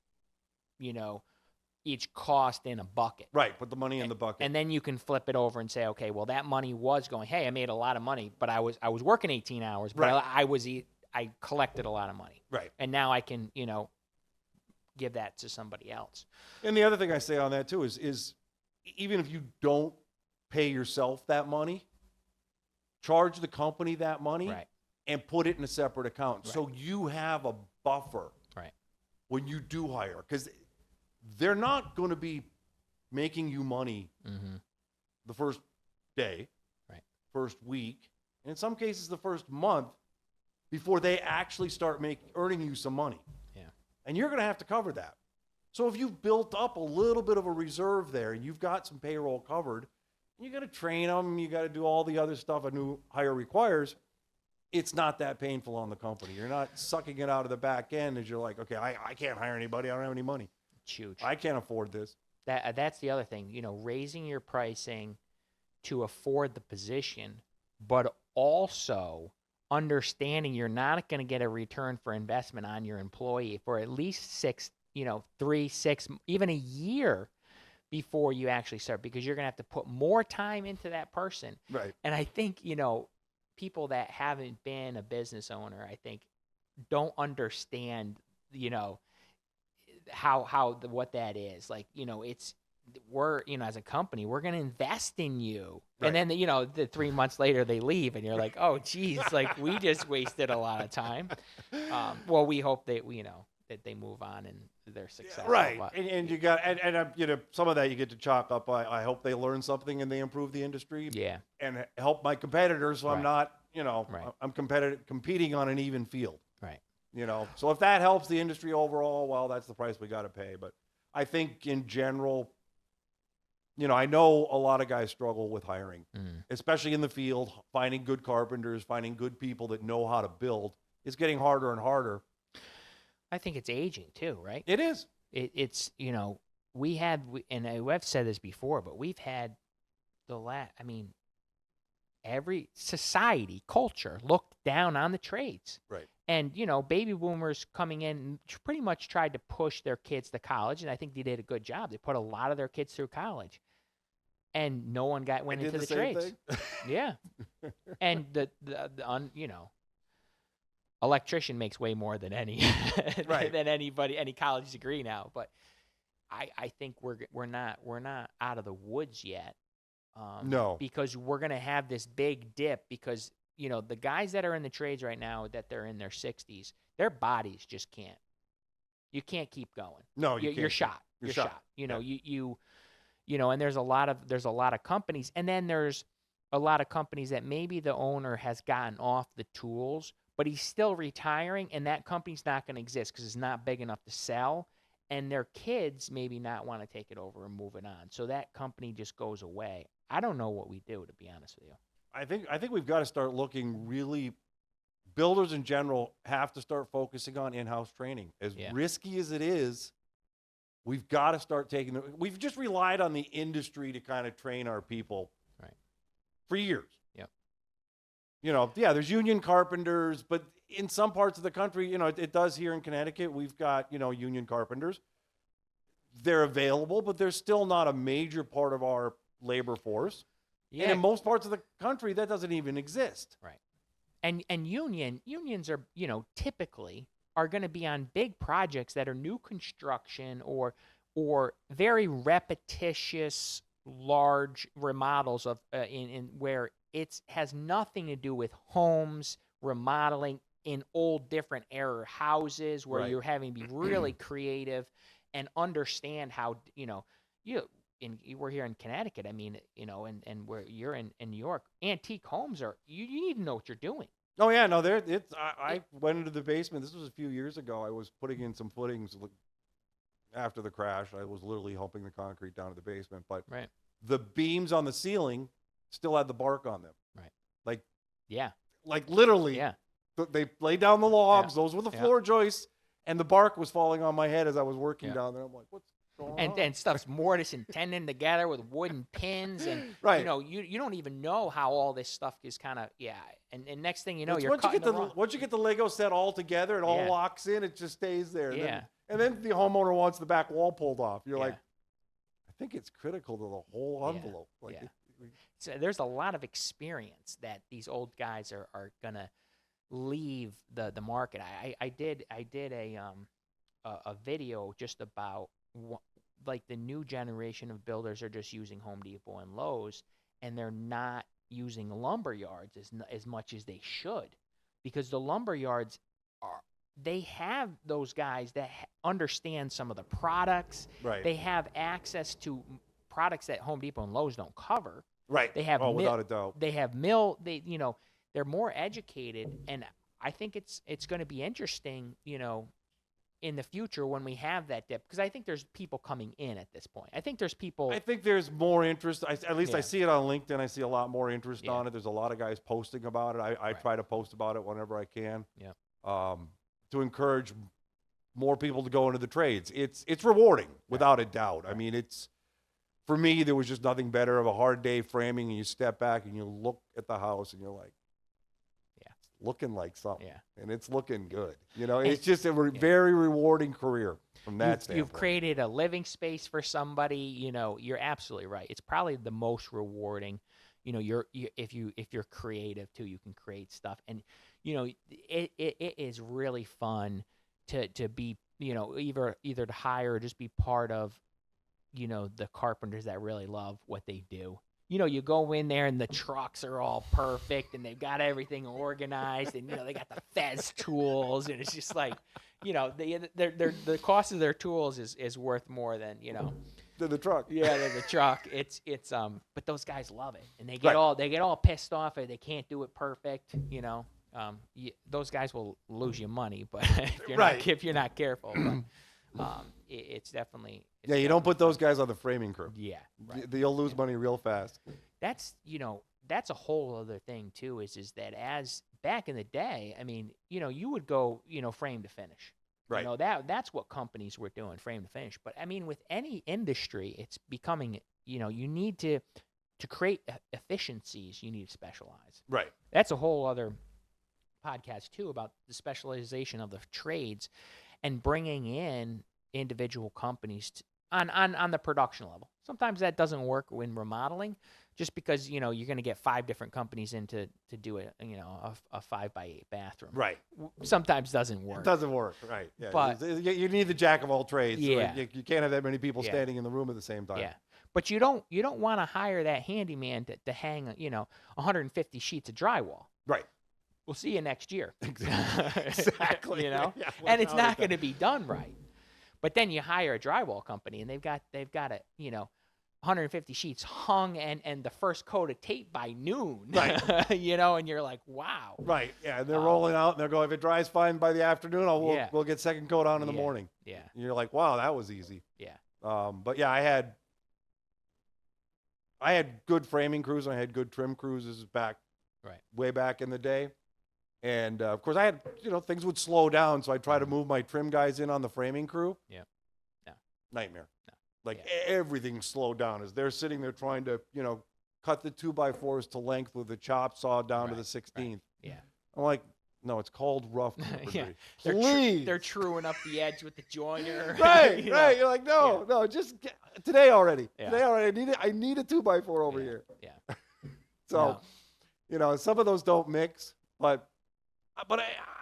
cost in a bucket. Right. Put the money in the bucket. And then you can flip it over and say, okay, well, that money was going, hey, I made a lot of money, but I was working 18 hours, but Right. I collected a lot of money. Right. And now I can, give that to somebody else. And the other thing I say on that too is even if you don't pay yourself that money, charge the company that money Right. and put it in a separate account. Right. So you have a buffer Right. when you do hire, because they're not going to be making you money Mm-hmm. the first day, Right. first week, and in some cases the first month before they actually start earning you some money. Yeah. And you're going to have to cover that. So if you've built up a little bit of a reserve there and you've got some payroll covered, You got to train them. You got to do all the other stuff a new hire requires. It's not that painful on the company. You're not sucking it out of the back end as you're like, okay, I can't hire anybody. I don't have any money. It's huge. I can't afford this. That's the other thing. Raising your pricing to afford the position, but also understanding you're not going to get a return for investment on your employee for at least 3, 6, even a year before you actually start, because you're going to have to put more time into that person. Right. And I think, people that haven't been a business owner, I think, don't understand, what that is. Like, we're, as a company, we're going to invest in you. Right. And then, the 3 months later they leave and you're like, oh, geez, like we just wasted a lot of time. Well, we hope that, that they move on and they're successful. Right. But, and you got, and some of that you get to chalk up. I hope they learn something and they improve the industry. Yeah. And help my competitors. So I'm not, right. I'm competing on an even field. Right. So if that helps the industry overall, well, that's the price we got to pay. But I think in general, I know a lot of guys struggle with hiring, especially in the field, finding good carpenters, finding good people that know how to build. It's getting harder and harder. I think it's aging too, right? It is. It's, and I've said this before, but we've had every society, culture looked down on the trades. Right. And, baby boomers coming in pretty much tried to push their kids to college, and I think they did a good job. They put a lot of their kids through college. And no one went into the trades. Yeah. And the electrician makes way more than any than anybody, any college degree now. But I think we're not out of the woods yet. No. Because we're gonna have this big dip because the guys that are in the trades right now that they're in their 60s, their bodies just can't. You can't keep going. No, you're shot. You're shot. Yeah. And there's a lot of companies, and then there's a lot of companies that maybe the owner has gotten off the tools, but he's still retiring, and that company's not going to exist because it's not big enough to sell, and their kids maybe not want to take it over and move it on. So that company just goes away. I don't know what we do, to be honest with you. I think we've got to start looking really. Builders in general have to start focusing on in-house training. As risky as it is, we've got to start taking we've just relied on the industry to kind of train our people for years. Yep. There's union carpenters, but in some parts of the country, it does here in Connecticut, we've got, union carpenters. They're available, but they're still not a major part of our labor force. Yeah. And in most parts of the country, that doesn't even exist. Right. And unions are, typically are going to be on big projects that are new construction or very repetitious large remodels of in where it has nothing to do with homes remodeling in old different era houses where you're having to be really creative and understand how we're here in Connecticut. I mean, and where you're in New York, antique homes you need to know what you're doing. Oh yeah, no, I went into the basement. This was a few years ago. I was putting in some footings after the crash. I was literally humping the concrete down to the basement, but the beams on the ceiling still had the bark on them. Right. Like literally. Yeah. They laid down the logs. Those were the floor joists, and the bark was falling on my head as I was working down there. I'm like, what's going on? And stuff's mortise and tenon together with wooden pins, and you don't even know how all this stuff is kind of And next thing you know, you're cutting once you get the Lego set all together, it all locks in. It just stays there. Yeah. And then the homeowner wants the back wall pulled off. You're like, I think it's critical to the whole envelope. So there's a lot of experience that these old guys are gonna leave the market. I did a video just about like the new generation of builders are just using Home Depot and Lowe's, and they're not using lumber yards as much as they should, because the lumber yards they have those guys that understand some of the products. Right. They have access to products that Home Depot and Lowe's don't cover. Right. They have without a doubt. They have they're more educated, and I think it's going to be interesting, in the future when we have that dip, because I think there's people coming in at this point. I think there's people. I think there's more interest. At least Yeah. I see it on LinkedIn. I see a lot more interest Yeah. on it. There's a lot of guys posting about it. I Right. try to post about it whenever I can. Yeah. To encourage more people to go into the trades. It's rewarding without a doubt. I mean, for me, there was just nothing better of a hard day framing, and you step back and you look at the house and you're like, Yeah. it's looking like something. Yeah. And it's looking good. You know, it's just a very rewarding career from that standpoint. You've created a living space for somebody. You know, you're absolutely right. It's probably the most rewarding. You know, if you're creative too, you can create stuff, and you know, it is really fun to be, you know, either to hire or just be part of, you know, the carpenters that really love what they do. You know, you go in there and the trucks are all perfect and they've got everything organized, and you know, they got the Fez tools, and it's just like, you know, the cost of their tools is worth more than, you know, the truck. Yeah, the truck. It's but those guys love it, and they get all pissed off if they can't do it perfect. You know, those guys will lose you money, but if you're not careful, but, it's definitely. You don't put those guys on the framing crew. Yeah, right. You'll lose money real fast. That's, you know, that's a whole other thing too. Is that as back in the day, I mean, you know, you would go, you know, frame to finish. Right. You know, that's what companies were doing, frame to finish. But I mean, with any industry, it's becoming, you know, you need to create efficiencies, you need to specialize. Right. That's a whole other podcast too, about the specialization of the trades and bringing in individual companies on the production level. Sometimes that doesn't work in remodeling, just because, you know, you're going to get 5 different companies in to do it, you know, a 5x8 bathroom. Right. Sometimes doesn't work. It doesn't work. Right. Yeah. But you need the jack of all trades. Yeah. You can't have that many people standing in the room at the same time. Yeah. But you don't want to hire that handyman to hang, you know, 150 sheets of drywall. Right. We'll see you next year. Exactly. You know, Yeah, and it's not going to be done right. But then you hire a drywall company, and they've got a, you know, 150 sheets hung and the first coat of tape by noon. Right. You know, and you're like, wow. Right. Yeah. And they're rolling out, and they're going, if it dries fine by the afternoon, we'll get second coat on in the morning. Yeah. And you're like, wow, that was easy. Yeah. But yeah, I had good framing crews, and I had good trim crews. This is way back in the day. And of course, I had, you know, things would slow down, so I try to move my trim guys in on the framing crew. Yeah. No. Nightmare. No. Like everything slowed down as they're sitting there trying to, you know, cut the 2x4s to length with a chop saw down to the 16th. Right. Yeah. I'm like, no, it's called rough carpentry. Yeah. Please. They're truing up the edge with the joiner. Right. Right. You're like, no, just today already. Yeah. Today already. I need a 2x4 over here. Yeah. So, you know, some of those don't mix, but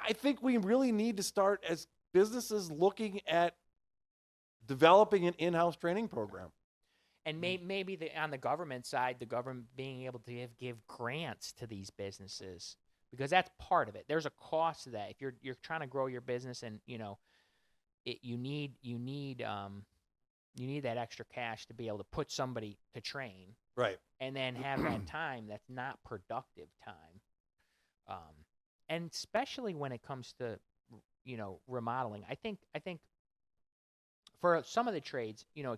I think we really need to start as businesses looking at developing an in-house training program. And maybe on the government side, the government being able to give grants to these businesses, because that's part of it. There's a cost to that. If you're trying to grow your business, and you know, you need that extra cash to be able to put somebody to train, right? And then have that time that's not productive time. And especially when it comes to, you know, remodeling, I think for some of the trades, you know,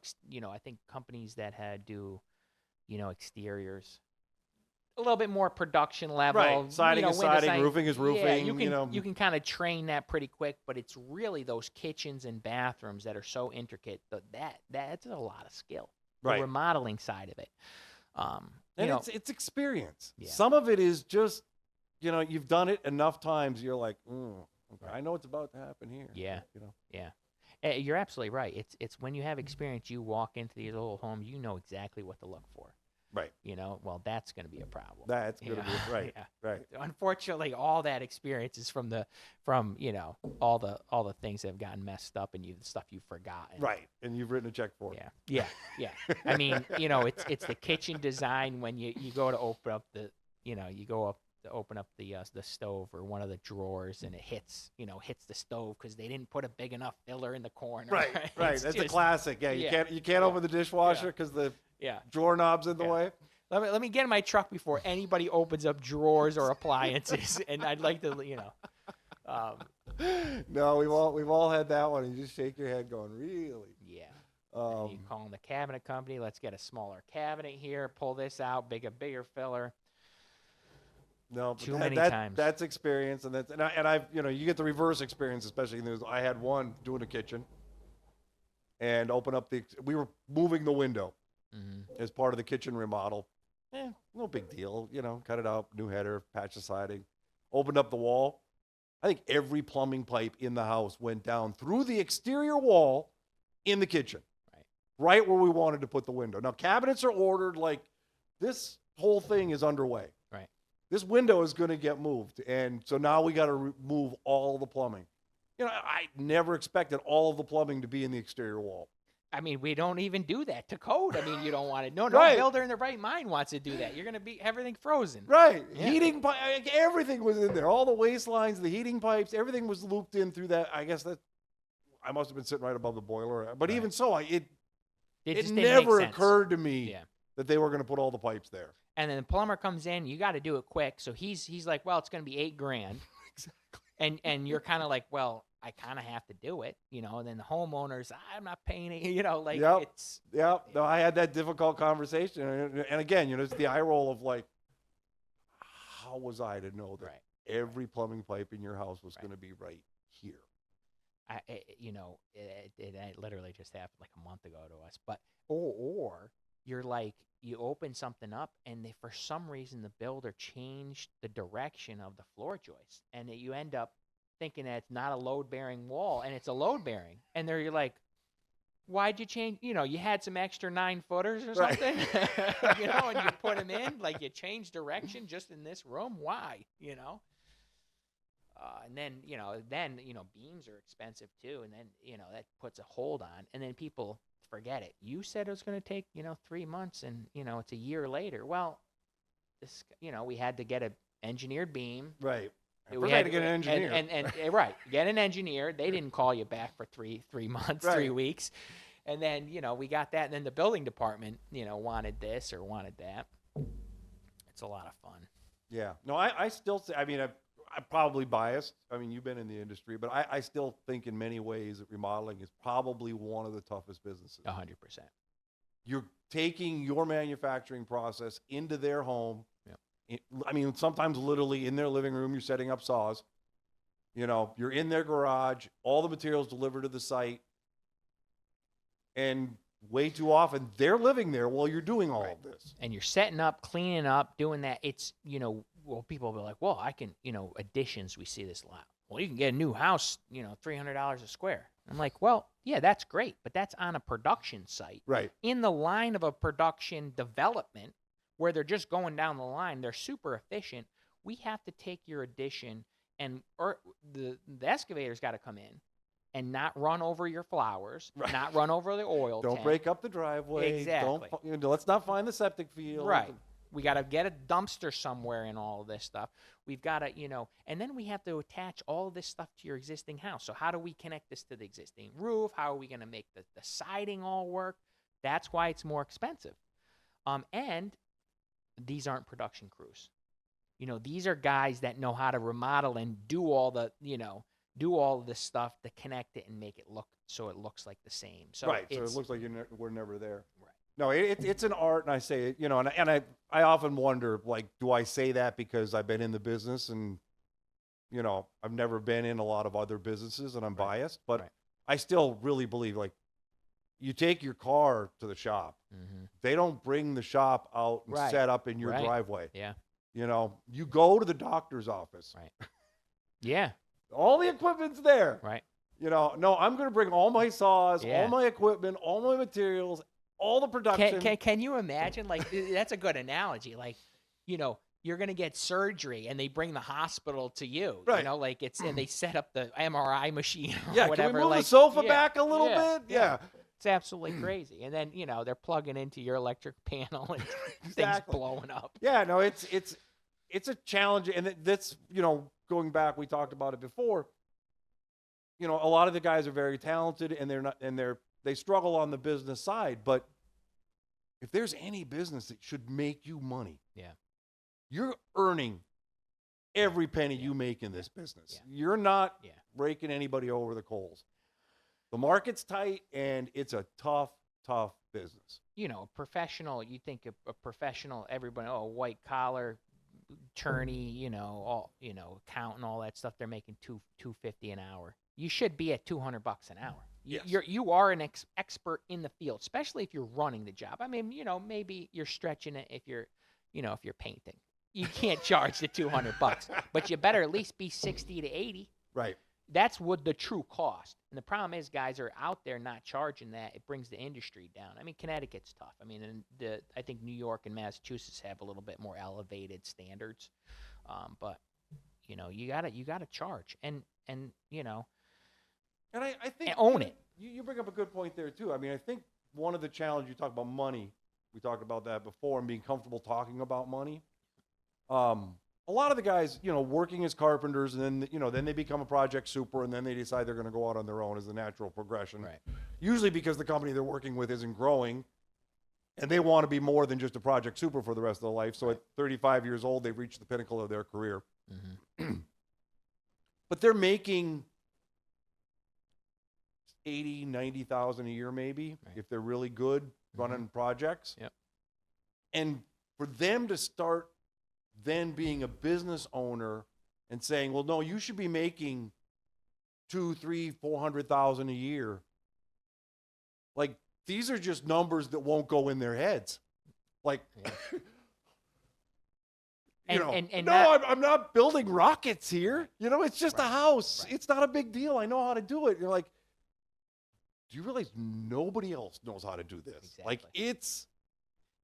I think companies that do, you know, exteriors, a little bit more production level, right? Siding is siding, roofing is roofing. Yeah, you can kind of train that pretty quick, but it's really those kitchens and bathrooms that are so intricate that's a lot of skill. Right. The remodeling side of it. And it's experience. Yeah. Some of it is just, you know, you've done it enough times. You're like, okay, I know what's about to happen here. Yeah. You know. Yeah. You're absolutely right. It's when you have experience, you walk into these old homes, you know exactly what to look for. Right. You know, well, that's going to be a problem. That's going to be right. Yeah. Right. Unfortunately, all that experience is from you know, all the things that have gotten messed up, and the stuff you've forgotten. Right. And you've written a check for it. Yeah. I mean, you know, it's the kitchen design when you go to open up open up the stove or one of the drawers, and it hits the stove because they didn't put a big enough filler in the corner. Right. That's a classic. Yeah. You can't open the dishwasher because the drawer knob's in the way. Let me get in my truck before anybody opens up drawers or appliances, and I'd like to, you know. No, we've all had that one. You just shake your head, going, really? Yeah. And you Um, call the cabinet company. Let's get a smaller cabinet here. Pull this out. Bigger filler. no, but Too many times. that's experience, and I've you get the reverse experience, especially in this. I had one doing a kitchen, and open up we were moving the window as part of the kitchen remodel. No big deal, cut it out, new header, patch the siding, opened up the wall. I think every plumbing pipe in the house went down through the exterior wall in the kitchen, right where we wanted to put the window. Now, cabinets are ordered, like this whole thing is underway. Right. This window is going to get moved, and so now we got to remove all the plumbing. I never expected all of the plumbing to be in the exterior wall. I mean, we don't even do that to code. I mean, you don't want it. No Right. builder in their right mind wants to do that. You're going to be everything frozen. Right. Yeah. Heating pipe, everything was in there. All the waste lines, the heating pipes, everything was looped in through that. I guess that I must have been sitting right above the boiler. But even so, it just didn't never make sense. occurred to me Yeah. that they were going to put all the pipes there. And then the plumber comes in. You got to do it quick. So he's like, well, it's going to be $8,000. Exactly. And you're kind of like, well, I kind of have to do it, And then the homeowners, I'm not paying it, Yep. it's. Yeah. No, I had that difficult conversation, and again, it's the eye roll of like, how was I to know that every plumbing pipe in your house was going to be right here? It literally just happened like a month ago to us. But or you're like, you open something up, and for some reason the builder changed the direction of the floor joist, and you end up thinking that it's not a load-bearing wall, and it's a load-bearing. And you're like, why'd you change? You had some extra 9-footers or something, and you put them in, like you changed direction just in this room. Why? And then, beams are expensive too. And then, that puts a hold on, and then people forget it. You said it was going to take, 3 months, and, it's a year later. Well, this, we had to get an engineered beam. Right. We had to get an engineer. And right, get an engineer. They didn't call you back for three months, 3 weeks. And then, we got that. And then the building department, wanted this or wanted that. It's a lot of fun. Yeah. No, I still say, I mean, I'm probably biased. I mean, you've been in the industry, but I still think in many ways that remodeling is probably one of the toughest businesses. 100%. You're taking your manufacturing process into their home. Yep. I mean, sometimes literally in their living room, you're setting up saws. You're in their garage, all the materials delivered to the site. And way too often, they're living there while you're doing all of this. And you're setting up, cleaning up, doing that. It's, people will be like, well, I can, additions, we see this a lot. Well, you can get a new house, $300 a square. I'm like, well, yeah, that's great, but that's on a production site. Right. In the line of a production development where they're just going down the line, they're super efficient. We have to take your addition, or the excavator's got to come in and not run over your flowers, not run over the oil Don't tank. break up the driveway. Exactly. Let's not find the septic field. Right. We got to get a dumpster somewhere in all of this stuff. We've got to, and then we have to attach all of this stuff to your existing house. So how do we connect this to the existing roof? How are we going to make the siding all work? That's why it's more expensive. And these aren't production crews. These are guys that know how to remodel and do all of this stuff to connect it and make it look so it looks like the same. So right. So it looks like we're never there. Right. No, it's an art, and I say it, and I often wonder, like, do I say that because I've been in the business and, I've never been in a lot of other businesses and I'm biased, but I still really believe, like, you take your car to the shop. Mm-hmm. They don't bring the shop out and set up in your driveway. Yeah. You go to the doctor's office. Right. Yeah. All the equipment's there. Right. No, I'm going to bring all my saws, all my equipment, all my materials, all the production. Can you imagine? Like, that's a good analogy. Like, you're going to get surgery and they bring the hospital to you. Right. And they set up the MRI machine or yeah, whatever. Can we move the sofa back a little bit? Yeah. It's absolutely crazy. And then, they're plugging into your electric panel and things blowing up. Yeah, no, it's a challenge. And that's, going back, we talked about it before. A lot of the guys are very talented and they struggle on the business side, but if there's any business that should make you money, you're earning every penny you make in this business. You're not raking anybody over the coals. The market's tight, and it's a tough business. You know, professional, you think a professional, everybody, white collar, attorney, accountant, all that stuff, they're making $250 an hour. You should be at $200 an hour. You are an expert in the field, especially if you're running the job. I mean, maybe you're stretching it if you're painting. You can't charge the $200, but you better at least be 60 to 80. Right. That's what the true cost. And the problem is, guys are out there not charging that. It brings the industry down. I mean, Connecticut's tough. I mean, and I think New York and Massachusetts have a little bit more elevated standards. But you gotta charge, and I think and own it. You bring up a good point there too. I mean, I think one of the challenges, you talk about money. We talked about that before, and being comfortable talking about money. A lot of the guys, working as carpenters, and then they become a project super, and then they decide they're going to go out on their own as the natural progression. Right. Usually because the company they're working with isn't growing, and they want to be more than just a project super for the rest of their life. So at 35 years old, they've reached the pinnacle of their career. Mm-hmm. But they're making 80, 90,000 a year maybe, if they're really good running projects. Yep. And for them to start then being a business owner and saying, well, no, you should be making 200,000, 300,000, 400,000 a year. Like, these are just numbers that won't go in their heads. Like, I'm not building rockets here. It's just a house. Right. It's not a big deal. I know how to do it. You're like, do you realize nobody else knows how to do this? Exactly. Like,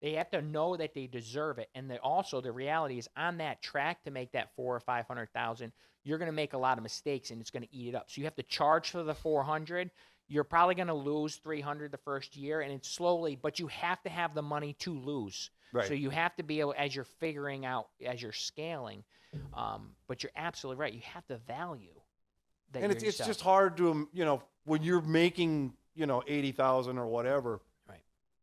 they have to know that they deserve it, and also the reality is, on that track to make that 400,000 or 500,000, you're going to make a lot of mistakes, and it's going to eat it up. So you have to charge for the 400. You're probably going to lose 300 the first year, and it's slowly, but you have to have the money to lose. Right. So you have to be able, as you're figuring out, as you're scaling. But you're absolutely right. You have to value that. And it's just hard to when you're making 80,000 or whatever.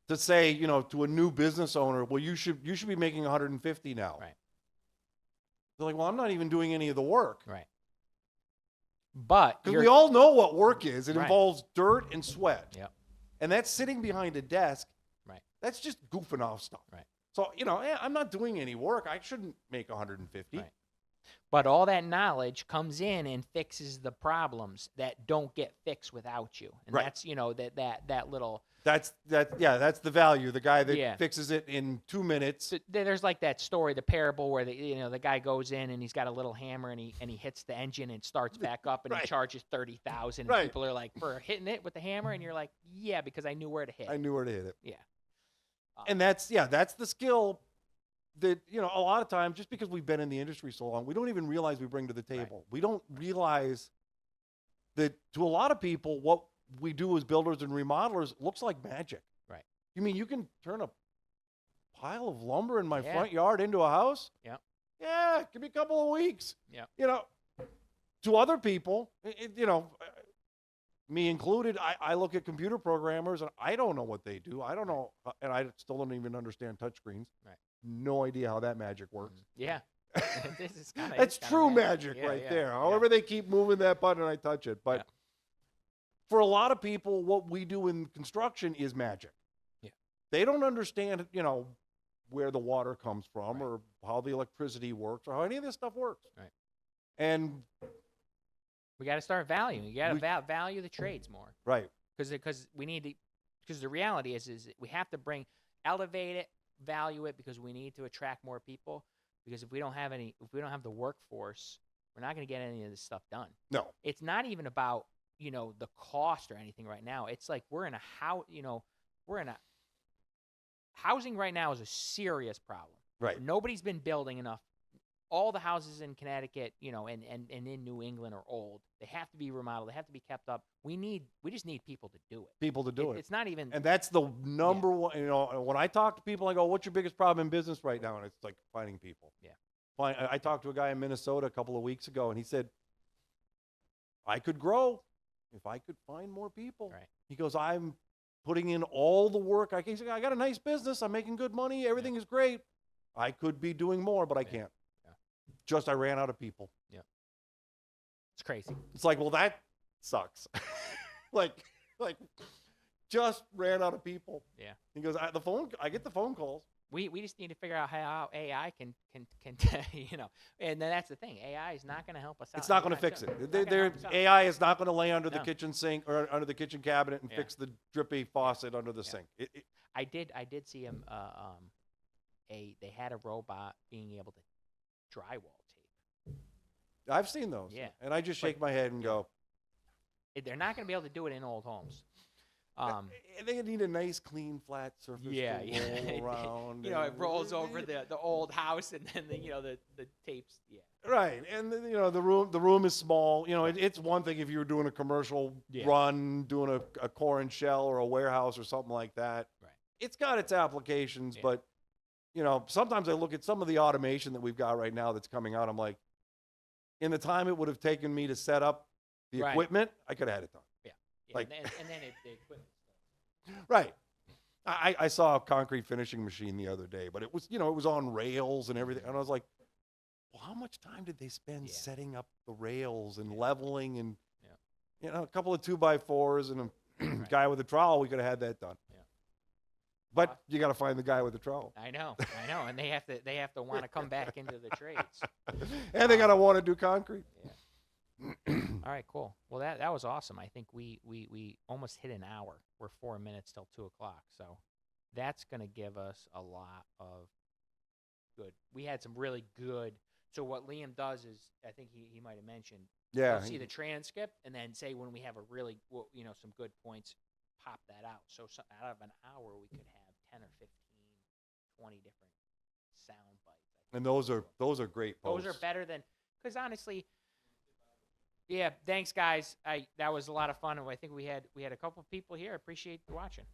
To say, to a new business owner, well, you should be making 150 now. Right. They're like, well, I'm not even doing any of the work. Right. But because we all know what work is. It right. involves dirt and sweat. Yep. And that's sitting behind a desk. Right. That's just goofing off stuff. Right. So, I'm not doing any work. I shouldn't make 150. Right. But all that knowledge comes in and fixes the problems that don't get fixed without you. And right. that's, that little... That's the value. The guy that fixes it in 2 minutes. So there's like that story, the parable where the guy goes in and he's got a little hammer and he hits the engine and starts back up and right. he charges 30,000. Right. And people are like, for hitting it with the hammer, and you're like, yeah, because I knew where to hit. I knew where to hit it. Yeah. And that's the skill that a lot of times, just because we've been in the industry so long, we don't even realize we bring to the table. Right. We don't realize that to a lot of people, what we do as builders and remodelers looks like magic. Right. You mean you can turn a pile of lumber in my front yard into a house? Yeah. Yeah, give me a couple of weeks. Yeah. To other people, me included, I look at computer programmers and I don't know what they do. I don't know, and I still don't even understand touchscreens. Right. No idea how that magic works. Yeah. That's true magic right there. However they keep moving that button, I touch it. But for a lot of people, what we do in construction is magic. Yeah. They don't understand, where the water comes from or how the electricity works or how any of this stuff works. Right. And we got to start valuing. You got to value the trades more. Right. Because we need to, because the reality is we have to elevate it, value it, because we need to attract more people. Because if we don't have the workforce, we're not going to get any of this stuff done. No. It's not even about, the cost or anything right now. It's like we're in a housing right now is a serious problem. Right. Nobody's been building enough. All the houses in Connecticut, and in New England are old. They have to be remodeled. They have to be kept up. We just need people to do it. It's not even. And that's the number one. When I talk to people, I go, "What's your biggest problem in business right now?" And it's like finding people. Yeah. I talked to a guy in Minnesota a couple of weeks ago, and he said, "I could grow if I could find more people." Right. He goes, "I'm putting in all the work. I got a nice business. I'm making good money. Everything is great. I could be doing more, but I can't." just I ran out of people. Yeah. It's crazy. It's like, well, that sucks. like just ran out of people. Yeah. He goes, I get the phone calls. We just need to figure out how AI can you know, and then that's the thing. AI is not going to help us out. It's not going to fix it. AI is not going to lay under the kitchen sink or under the kitchen cabinet and fix the drippy faucet under the sink. I did see him. They had a robot being able to drywall tape. I've seen those. Yeah. And I just shake my head and go. They're not going to be able to do it in old homes. They need a nice, clean, flat surface to roll around. You know, it rolls over the old house, and then the tapes. Yeah. Right, and the room is small. You know, it's one thing if you were doing a commercial run, doing a core and shell or a warehouse or something like that. Right. It's got its applications, but sometimes I look at some of the automation that we've got right now that's coming out. I'm like, in the time it would have taken me to set up the equipment, I could have had it done. Yeah. Like, and then the equipment. Right. I saw a concrete finishing machine the other day, but it was, it was on rails and everything. And I was like, well, how much time did they spend setting up the rails and leveling and, a couple of 2x4s and a guy with a trowel, we could have had that done. Yeah. But you got to find the guy with the trowel. I know. And they have to want to come back into the trades. And they got to want to do concrete. Yeah. All right, cool. Well, that was awesome. I think we almost hit an hour. We're 4 minutes till 2:00. So that's going to give us a lot of good. We had some really good. So what Liam does is, I think he might have mentioned, he'll see the transcript and then say when we have a really, some good points, pop that out. So out of an hour, we could have 10 or 15, 20 different sound bites. And those are great posts. Those are better than, because honestly, yeah, thanks guys. That was a lot of fun. I think we had a couple of people here. Appreciate watching.